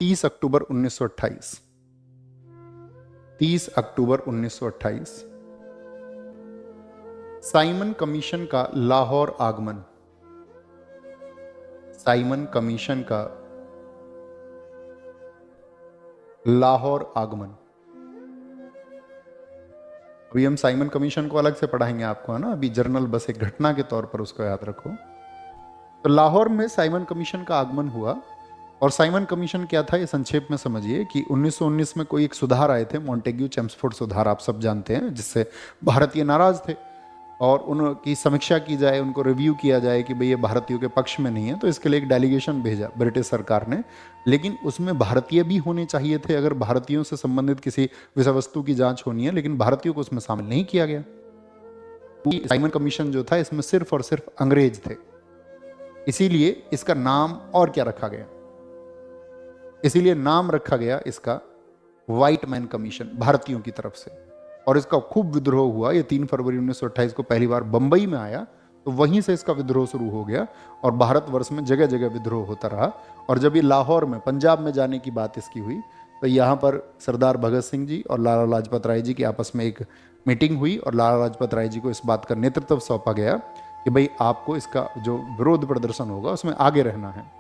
30 अक्टूबर 1928। 30 अक्टूबर 1928 Simon commission का लाहौर आगमन। Simon commission का लाहौर आगमन। अभी हम साइमन कमीशन को अलग से पढ़ाएंगे आपको, है ना। अभी जर्नल बस एक घटना के तौर पर उसको याद रखो। तो लाहौर में साइमन कमीशन का आगमन हुआ। और साइमन कमीशन क्या था, ये संक्षेप में समझिए कि 1919 में कोई एक सुधार आए थे, मॉन्टेग्यू चेम्सफोर्ड सुधार, आप सब जानते हैं, जिससे भारतीय नाराज थे और उनकी समीक्षा की जाए, उनको रिव्यू किया जाए कि भाई ये भारतीयों के पक्ष में नहीं है। तो इसके लिए एक डेलीगेशन भेजा ब्रिटिश सरकार ने, लेकिन उसमें भारतीय भी होने चाहिए थे अगर भारतीयों से संबंधित किसी विषय वस्तु की जांच होनी है, लेकिन भारतीयों को उसमें शामिल नहीं किया गया। साइमन कमीशन जो था इसमें सिर्फ और सिर्फ अंग्रेज थे, इसीलिए इसका नाम और क्या रखा गया, इसीलिए नाम रखा गया इसका व्हाइट मैन कमीशन, भारतीयों की तरफ से। और इसका खूब विद्रोह हुआ। ये 3 फरवरी 1928 को पहली बार बंबई में आया, तो वहीं से इसका विद्रोह शुरू हो गया और भारतवर्ष में जगह जगह विद्रोह होता रहा। और जब ये लाहौर में, पंजाब में जाने की बात इसकी हुई, तो यहाँ पर सरदार भगत सिंह जी और लाला लाजपत राय जी की आपस में एक मीटिंग हुई और लाला लाजपत राय जी को इस बात का नेतृत्व सौंपा गया कि भाई आपको इसका जो विरोध प्रदर्शन होगा उसमें आगे रहना है।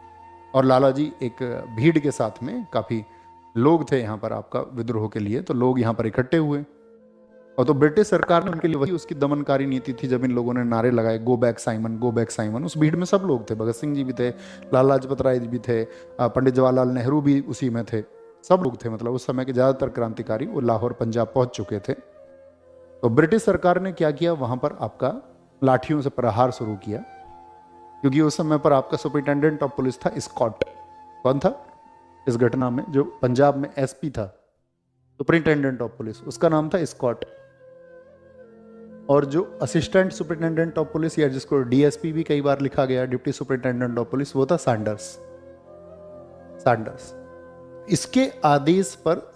और लाला जी एक भीड़ के साथ में, काफ़ी लोग थे यहाँ पर आपका विद्रोह के लिए, तो लोग यहाँ पर इकट्ठे हुए। और तो ब्रिटिश सरकार ने उनके लिए वही उसकी दमनकारी नीति थी। जब इन लोगों ने नारे लगाए go back Simon, go back Simon, उस भीड़ में सब लोग थे, भगत सिंह जी भी थे, लाला लाजपत राय जी भी थे, पंडित जवाहरलाल नेहरू भी उसी में थे, सब लोग थे। मतलब उस समय के ज़्यादातर क्रांतिकारी वो लाहौर पंजाब पहुंच चुके थे। तो ब्रिटिश सरकार ने क्या किया, वहां पर आपका लाठियों से प्रहार शुरू किया, क्योंकि उस समय पर आपका सुपरिटेंडेंट ऑफ पुलिस था स्कॉट। कौन था इस घटना में? जो पंजाब में एसपी था, सुपरिटेंडेंट ऑफ पुलिस, उसका नाम था स्कॉट। और जो असिस्टेंट सुपरिटेंडेंट ऑफ पुलिस, या जिसको डीएसपी भी कई बार लिखा गया, डिप्टी सुपरिटेंडेंट ऑफ पुलिस, वो था सैंडर्स। सैंडर्स, इसके आदेश पर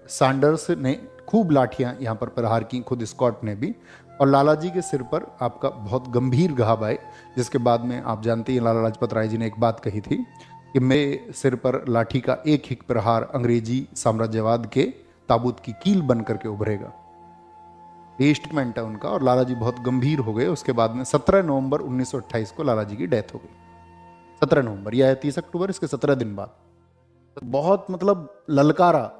सैंडर्स ने खूब लाठियां यहां पर प्रहार की, खुद स्कॉट ने भी। और लाला जी के सिर पर आपका बहुत गंभीर घाव आए, जिसके बाद में आप जानते हैं लाला लाजपत राय जी ने एक बात कही थी कि मेरे सिर पर लाठी का एक ही प्रहार अंग्रेजी साम्राज्यवाद के ताबूत की कील बन करके उभरेगा। ये स्टेटमेंट है उनका। और लाला जी बहुत गंभीर हो गए। उसके बाद में 17 नवंबर 1928 को लाला जी की डेथ हो गई। 17 नवंबर, यह है 30 अक्टूबर, इसके 17 दिन बाद। बहुत मतलब ललकारा।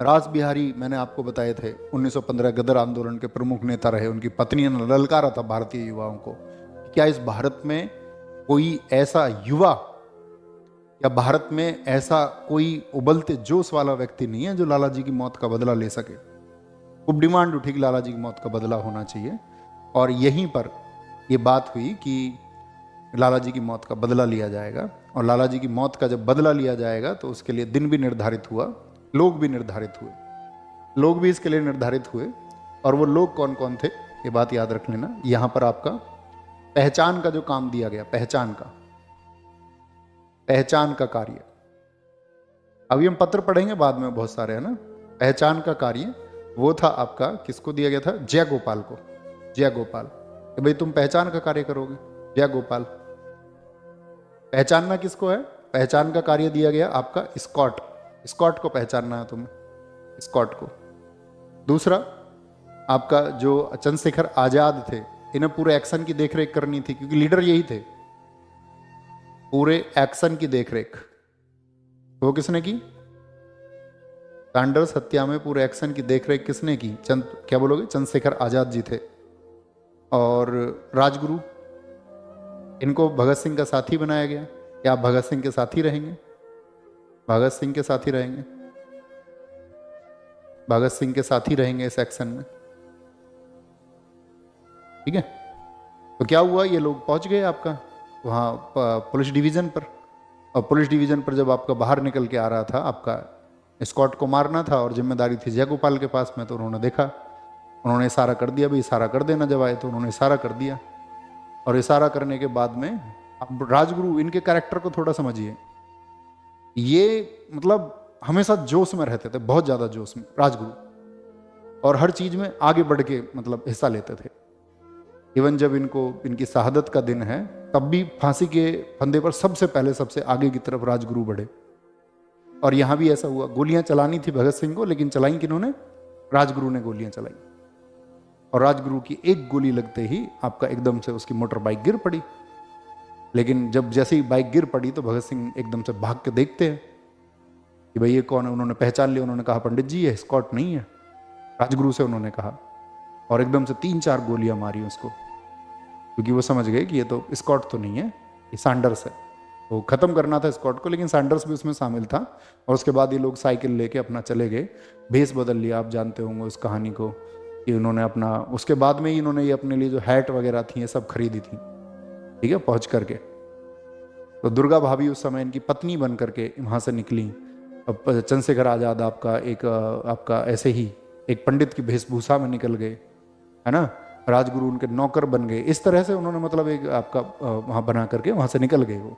रास बिहारी मैंने आपको बताए थे 1915 गदर आंदोलन के प्रमुख नेता रहे, उनकी पत्नी ने ललकारा था भारतीय युवाओं को, क्या इस भारत में कोई ऐसा युवा या भारत में ऐसा कोई उबलते जोश वाला व्यक्ति नहीं है जो लाला जी की मौत का बदला ले सके। खूब डिमांड उठी कि लाला जी की मौत का बदला होना चाहिए। और यहीं पर यह बात हुई कि लाला जी की मौत का बदला लिया जाएगा। और लाला जी की मौत का जब बदला लिया जाएगा तो उसके लिए दिन भी निर्धारित हुआ, लोग भी निर्धारित हुए, लोग भी इसके लिए निर्धारित हुए। और वो लोग कौन कौन थे, ये बात याद रख लेना। यहां पर आपका पहचान का जो काम दिया गया, पहचान का कार्य, अभी हम पत्र पढ़ेंगे बाद में बहुत सारे, है ना। पहचान का कार्य वो था आपका, किसको दिया गया था? जय गोपाल को। जय गोपाल, भाई तुम पहचान का कार्य करोगे। जय गोपाल। पहचानना किसको है? पहचान का कार्य दिया गया आपका स्कॉट को पहचानना है तुम्हें, स्कॉट को। दूसरा आपका जो चंद्रशेखर आजाद थे, इन्हें पूरे एक्शन की देखरेख करनी थी, क्योंकि लीडर यही थे। पूरे एक्शन की देखरेख वो किसने की? सैंडर्स हत्या में पूरे एक्शन की देखरेख किसने की? क्या बोलोगे? चंद्रशेखर आजाद जी थे। और राजगुरु, इनको भगत सिंह का साथी बनाया गया। क्या आप भगत सिंह के साथी रहेंगे? भगत सिंह के साथी रहेंगे, भगत सिंह के साथी रहेंगे इस एक्शन में, ठीक है। तो क्या हुआ, ये लोग पहुंच गए आपका वहां पुलिस डिवीजन पर। और पुलिस डिवीजन पर जब आपका बाहर निकल के आ रहा था, आपका स्कॉट को मारना था और जिम्मेदारी थी जयगोपाल के पास में, तो उन्होंने देखा, उन्होंने इशारा कर दिया, भाई इशारा कर देना जब आए। तो उन्होंने इशारा कर दिया। और इशारा करने के बाद में अब राजगुरु, इनके कैरेक्टर को थोड़ा समझिए। ये मतलब हमेशा जोश में रहते थे, बहुत ज़्यादा जोश में राजगुरु, और हर चीज़ में आगे बढ़ के मतलब हिस्सा लेते थे। इवन जब इनकी शहादत का दिन है तब भी फांसी के फंदे पर सबसे पहले सबसे आगे की तरफ राजगुरु बढ़े। और यहां भी ऐसा हुआ, गोलियां चलानी थी भगत सिंह को, लेकिन चलाई किन्होंने? राजगुरु ने गोलियां चलाई। और राजगुरु की एक गोली लगते ही आपका एकदम से उसकी मोटर बाइक गिर पड़ी। लेकिन जब जैसे ही बाइक गिर पड़ी तो भगत सिंह एकदम से भाग के देखते हैं कि भाई ये कौन है। उन्होंने पहचान लिया, उन्होंने कहा पंडित जी ये स्कॉट नहीं है, राजगुरु से उन्होंने कहा। और एकदम से 3-4 गोलियां मारी उसको, क्योंकि वो समझ गए कि ये तो स्कॉट तो नहीं है, ये सैंडर्स है। तो खत्म करना था स्कॉट को, लेकिन सैंडर्स भी उसमें शामिल था। और उसके बाद ये लोग साइकिल लेके अपना चले गए, भेस बदल लिया। आप जानते होंगे उस कहानी को कि उन्होंने अपना, उसके बाद में ही इन्होंने ये अपने लिए जो हैट वगैरह थी ये सब खरीदी थी, ठीक है, पहुंच करके। तो दुर्गा भाभी उस समय इनकी पत्नी बन करके वहां से निकली। अब चंद्रशेखर आजाद आपका ऐसे ही एक पंडित की वेशभूषा में निकल गए, है ना। राजगुरु उनके नौकर बन गए। इस तरह से उन्होंने मतलब एक आपका वहां बना करके वहां से निकल गए वो।